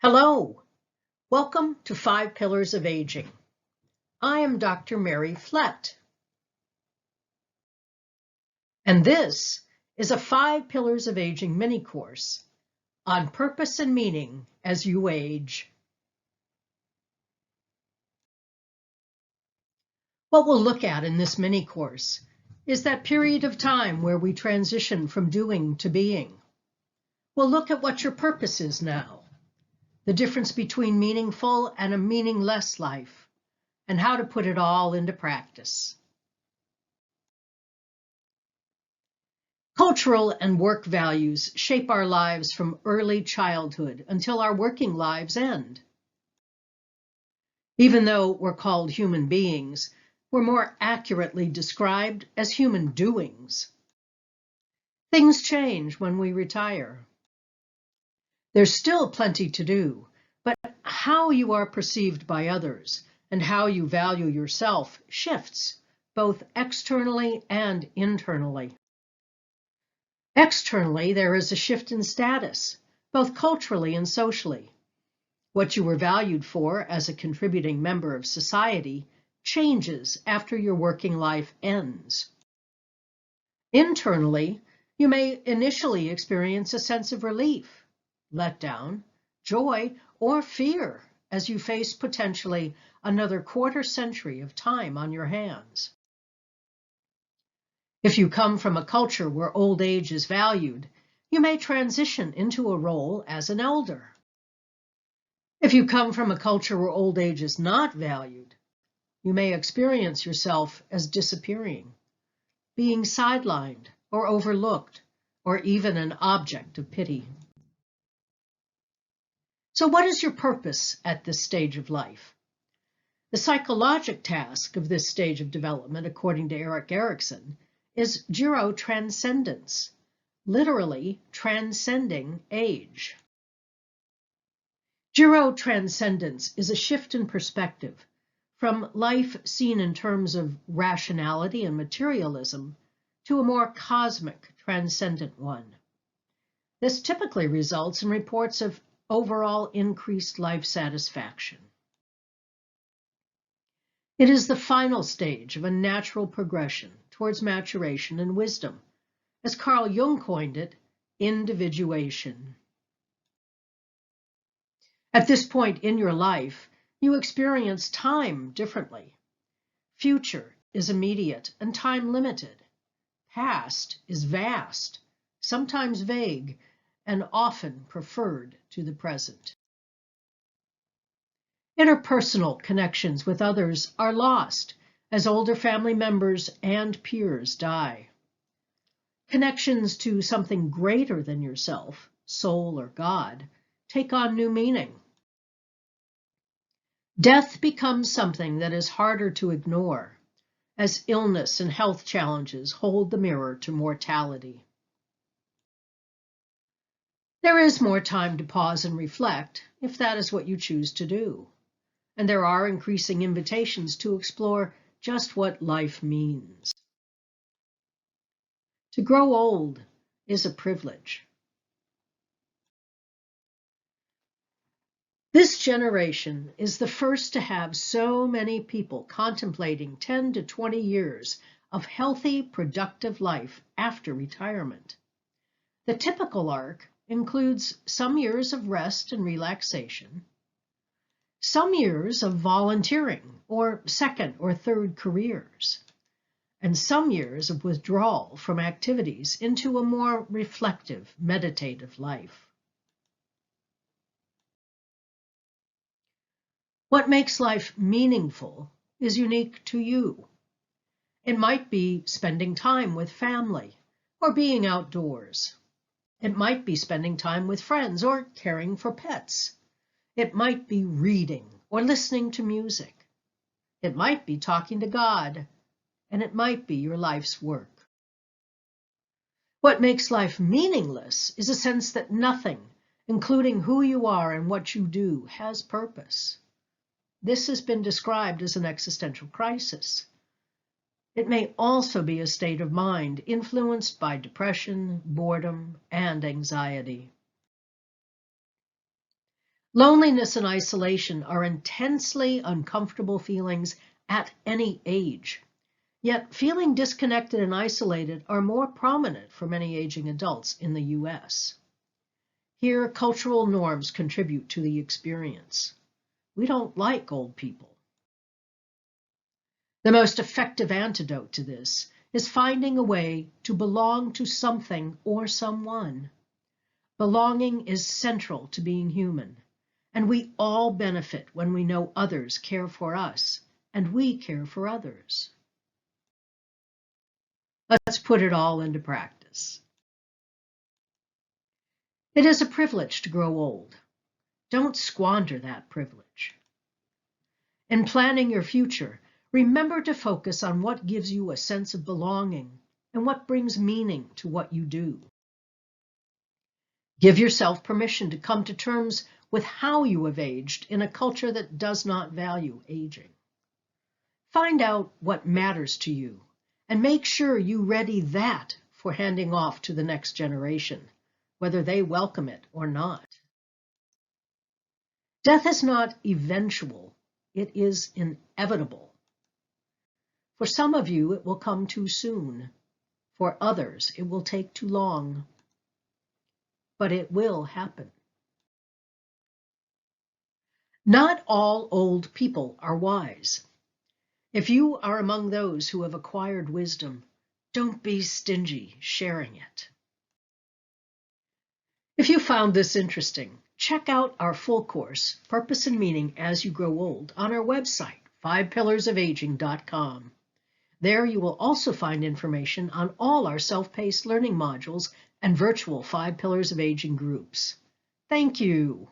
Hello, welcome to 5 Pillars of Aging. I am Dr. Mary Flett, and this is a 5 Pillars of Aging mini-course on purpose and meaning as you age. What we'll look at in this mini-course is that period of time where we transition from doing to being. We'll look at what your purpose is now, the difference between meaningful and a meaningless life, and how to put it all into practice. Cultural and work values shape our lives from early childhood until our working lives end. Even though we're called human beings, we're more accurately described as human doings. Things change when we retire. There's still plenty to do, but how you are perceived by others and how you value yourself shifts, both externally and internally. Externally, there is a shift in status, both culturally and socially. What you were valued for as a contributing member of society changes after your working life ends. Internally, you may initially experience a sense of relief, letdown, joy, or fear as you face potentially another quarter century of time on your hands. If you come from a culture where old age is valued, you may transition into a role as an elder. If you come from a culture where old age is not valued, you may experience yourself as disappearing, being sidelined or overlooked, or even an object of pity. So what is your purpose at this stage of life? The psychologic task of this stage of development, according to Erik Erikson, is Giro Transcendence, literally transcending age. Giro Transcendence is a shift in perspective from life seen in terms of rationality and materialism to a more cosmic, transcendent one. This typically results in reports of overall increased life satisfaction. It is the final stage of a natural progression towards maturation and wisdom. As Carl Jung coined it, individuation. At this point in your life, you experience time differently. Future is immediate and time limited. Past is vast, sometimes vague, and often preferred to the present. Interpersonal connections with others are lost as older family members and peers die. Connections to something greater than yourself, soul or God, take on new meaning. Death becomes something that is harder to ignore, as illness and health challenges hold the mirror to mortality. There is more time to pause and reflect, if that is what you choose to do. And there are increasing invitations to explore just what life means. To grow old is a privilege. This generation is the first to have so many people contemplating 10 to 20 years of healthy, productive life after retirement. The typical arc includes some years of rest and relaxation, some years of volunteering or second or third careers, and some years of withdrawal from activities into a more reflective, meditative life. What makes life meaningful is unique to you. It might be spending time with family or being outdoors. It might be spending time with friends or caring for pets. It might be reading or listening to music. It might be talking to God, and it might be your life's work. What makes life meaningless is a sense that nothing, including who you are and what you do, has purpose. This has been described as an existential crisis. It may also be a state of mind influenced by depression, boredom, and anxiety. Loneliness and isolation are intensely uncomfortable feelings at any age. Yet feeling disconnected and isolated are more prominent for many aging adults in the US. Here, cultural norms contribute to the experience. We don't like old people. The most effective antidote to this is finding a way to belong to something or someone. Belonging is central to being human, and we all benefit when we know others care for us and we care for others. Let's put it all into practice. It is a privilege to grow old. Don't squander that privilege. In planning your future, remember to focus on what gives you a sense of belonging and what brings meaning to what you do. Give yourself permission to come to terms with how you have aged in a culture that does not value aging. Find out what matters to you and make sure you ready that for handing off to the next generation, whether they welcome it or not. Death is not eventual, it is inevitable. For some of you, it will come too soon. For others, it will take too long. But it will happen. Not all old people are wise. If you are among those who have acquired wisdom, don't be stingy sharing it. If you found this interesting, check out our full course, Purpose and Meaning as You Grow Old, on our website, fivepillarsofaging.com. There you will also find information on all our self-paced learning modules and virtual 5 Pillars of Aging groups. Thank you.